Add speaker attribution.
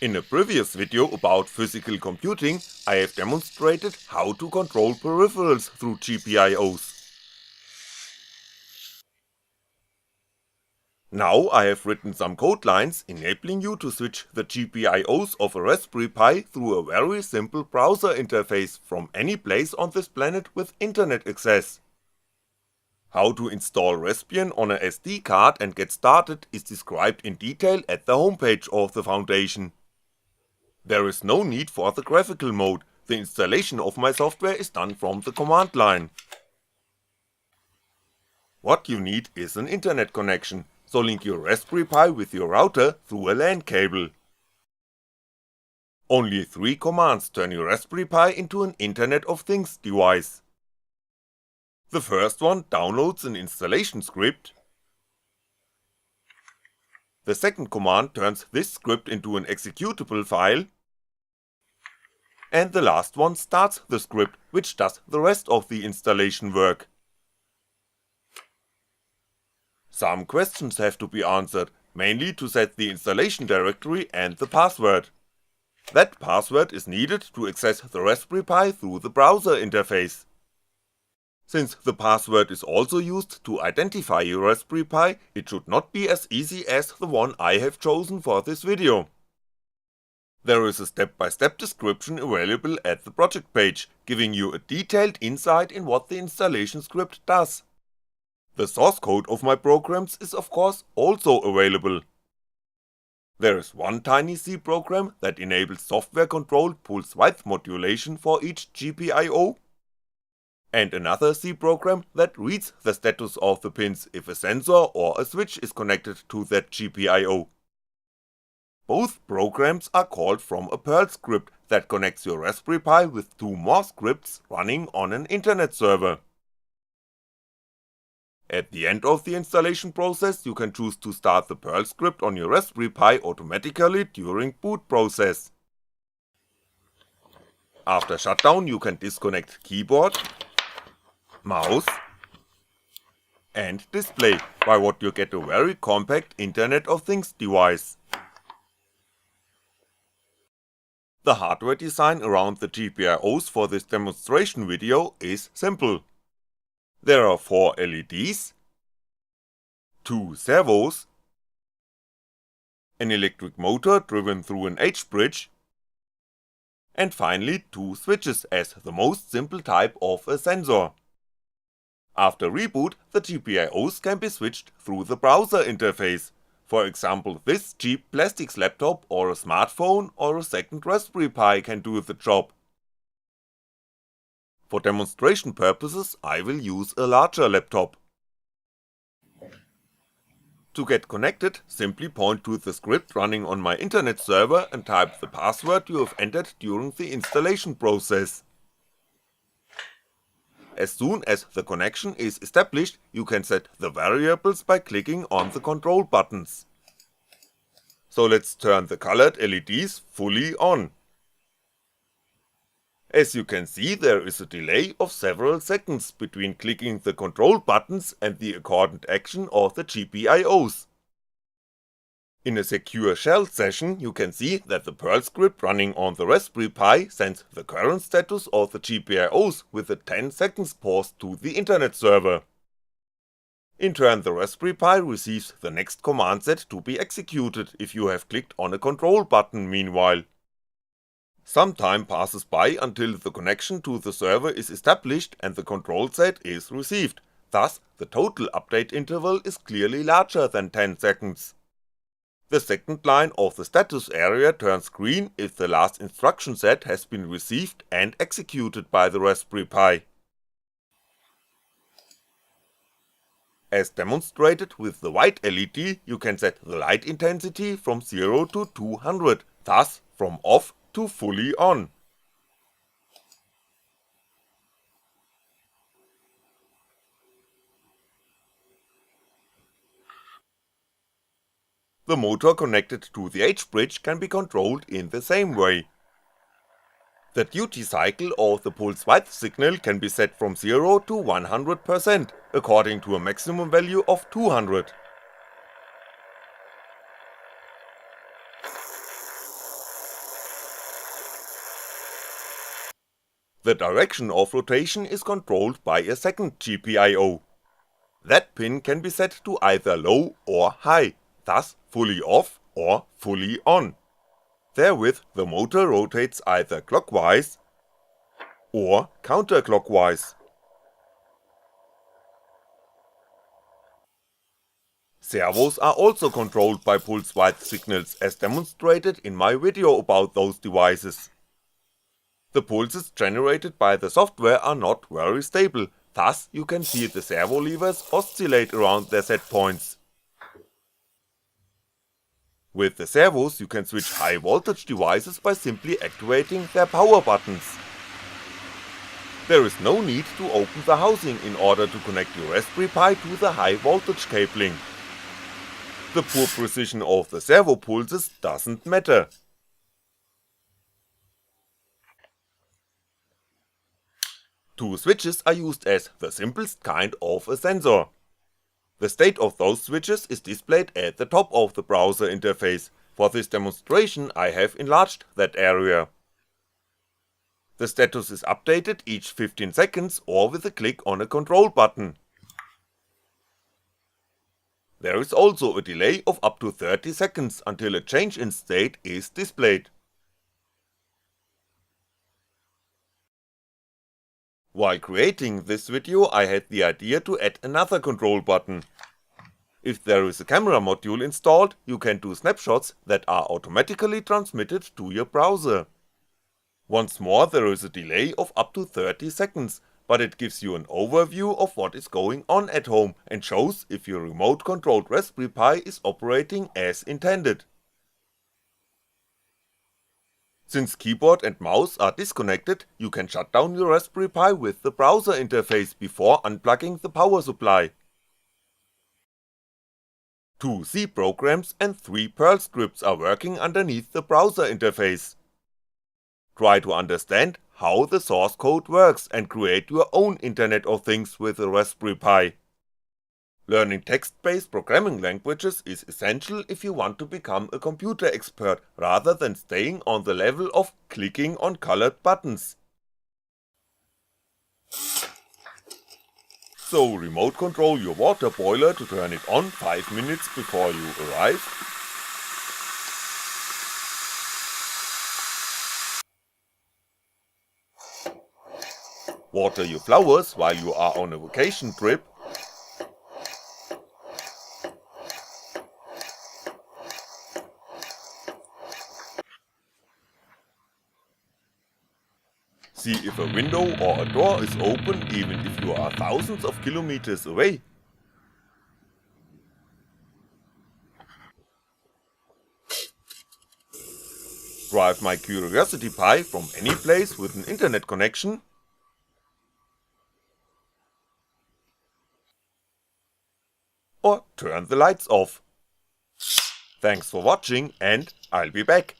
Speaker 1: In a previous video about physical computing, I have demonstrated how to control peripherals through GPIOs. Now I have written some code lines enabling you to switch the GPIOs of a Raspberry Pi through a very simple browser interface from any place on this planet with internet access. How to install Raspbian on a SD card and get started is described in detail at the homepage of the Foundation. There is no need for the graphical mode, the installation of my software is done from the command line. What you need is an internet connection, so link your Raspberry Pi with your router through a LAN cable. Only 3 commands turn your Raspberry Pi into an Internet of Things device. The first one downloads an installation script. The second command turns this script into an executable file. And the last one starts the script, which does the rest of the installation work. Some questions have to be answered, mainly to set the installation directory and the password. That password is needed to access the Raspberry Pi through the browser interface. Since the password is also used to identify your Raspberry Pi, it should not be as easy as the one I have chosen for this video. There is a step-by-step description available at the project page, giving you a detailed insight in what the installation script does. The source code of my programs is of course also available. There is one tiny C program that enables software controlled pulse width modulation for each GPIO, and another C program that reads the status of the pins if a sensor or a switch is connected to that GPIO. Both programs are called from a Perl script that connects your Raspberry Pi with 2 more scripts running on an internet server. At the end of the installation process you can choose to start the Perl script on your Raspberry Pi automatically during boot process. After shutdown you can disconnect keyboard, mouse and display, by what you get a very compact Internet of Things device. The hardware design around the GPIOs for this demonstration video is simple. There are 4 LEDs, 2 servos, an electric motor driven through an H-bridge, and finally 2 switches as the most simple type of a sensor. After reboot, the GPIOs can be switched through the browser interface, for example this cheap plastics laptop or a smartphone or a second Raspberry Pi can do the job. For demonstration purposes I will use a larger laptop. To get connected, simply point to the script running on my internet server and type the password you have entered during the installation process. As soon as the connection is established, you can set the variables by clicking on the control buttons. So let's turn the colored LEDs fully on. As you can see, there is a delay of several seconds between clicking the control buttons and the accordant action of the GPIOs. In a secure shell session you can see that the Perl script running on the Raspberry Pi sends the current status of the GPIOs with a 10 seconds pause to the internet server. In turn the Raspberry Pi receives the next command set to be executed if you have clicked on a control button meanwhile. Some time passes by until the connection to the server is established and the control set is received, thus the total update interval is clearly larger than 10 seconds. The second line of the status area turns green if the last instruction set has been received and executed by the Raspberry Pi. As demonstrated with the white LED, you can set the light intensity from 0 to 200, thus from off to fully on. The motor connected to the H-bridge can be controlled in the same way. The duty cycle of the pulse width signal can be set from 0 to 100%, according to a maximum value of 200. The direction of rotation is controlled by a second GPIO. That pin can be set to either low or high, thus fully off or fully on. Therewith the motor rotates either clockwise or counterclockwise. Servos are also controlled by pulse width signals, as demonstrated in my video about those devices. The pulses generated by the software are not very stable, thus you can see the servo levers oscillate around their set points. With the servos you can switch high voltage devices by simply activating their power buttons. There is no need to open the housing in order to connect your Raspberry Pi to the high voltage cabling. The poor precision of the servo pulses doesn't matter. Two switches are used as the simplest kind of a sensor. The state of those switches is displayed at the top of the browser interface. For this demonstration I have enlarged that area. The status is updated each 15 seconds or with a click on a control button. There is also a delay of up to 30 seconds until a change in state is displayed. While creating this video I had the idea to add another control button. If there is a camera module installed, you can do snapshots that are automatically transmitted to your browser. Once more there is a delay of up to 30 seconds, but it gives you an overview of what is going on at home and shows if your remote controlled Raspberry Pi is operating as intended. Since keyboard and mouse are disconnected, you can shut down your Raspberry Pi with the browser interface before unplugging the power supply. 2 C programs and 3 Perl scripts are working underneath the browser interface. Try to understand how the source code works and create your own Internet of Things with a Raspberry Pi. Learning text-based programming languages is essential if you want to become a computer expert rather than staying on the level of clicking on colored buttons. So remote control your water boiler to turn it on 5 minutes before you arrive. Water your flowers while you are on a vacation trip. See if a window or a door is open even if you are thousands of kilometers away. Drive my Curiosity Pi from any place with an internet connection. Or turn the lights off. Thanks for watching and I'll be back.